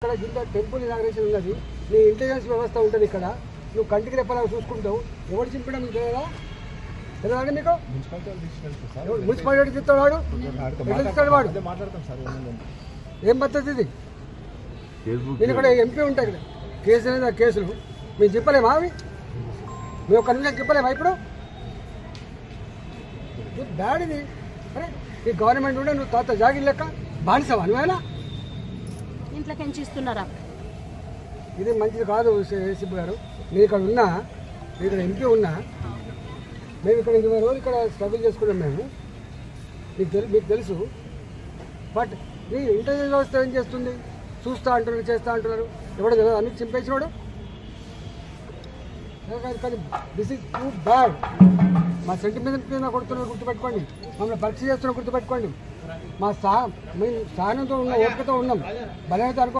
ఇక్కడ గింత temple inauguration ఉన్నది, నీ ఇంటెలిజెన్స్ వ్యవస్థ ఉంటుంది ఇక్కడ, నువ్వు కంటికి రెప్పలాగా చూసుకుంటావు. ఎవరు చింపడం మీకు తెలియదా? తెలియదండి మీకు? మున్సిపాలిటీ చెప్తాడు వాడు, ఎట్లా చెప్తాడు వాడు? ఏం పద్ధతి ఇది? నేను ఇక్కడ ఎంపీ ఉంటాయి ఇక్కడ, కేసు అనేది ఆ కేసులు మేము చెప్పలేమా? అవి మేము ఒక కన్వీనర్ చెప్పలేమా? ఇప్పుడు బ్యాడ్ ఇది. అరే ఈ గవర్నమెంట్ ఉంటే నువ్వు తాత జాగిరి లెక్క బానిసవా నువ్వేనా? ఇంట్లోకి ఎంచిస్తున్నారా? ఇది మంచిది కాదు ఏసీపీ గారు. నేను ఇక్కడ ఉన్నా, నేను ఇక్కడ ఎంపీ ఉన్నా, మేము ఇక్కడ 20 రోజులు ఇక్కడ స్ట్రగుల్ చేసుకున్నాం మేము, మీకు తెలుసు. బట్ ఈ ఇంటెలిజెన్స్ వ్యవస్థ ఏం చేస్తుంది? చూస్తూ అంటున్నారు, చేస్తూ అంటున్నారు. ఎవడో తెలియదు అన్ని చింపేసినాడు. కానీ దిస్ ఈజ్ టూ బ్యాడ్. మా సెంటిమెంట్ మీద కొడుతున్నారు గుర్తుపెట్టుకోండి, మమ్మల్ని పరీక్ష చేస్తున్నా గుర్తుపెట్టుకోండి. మా మేము సహనంతో ఉన్న ఓపికతో ఉన్నాం, బలహీనత అనుకో.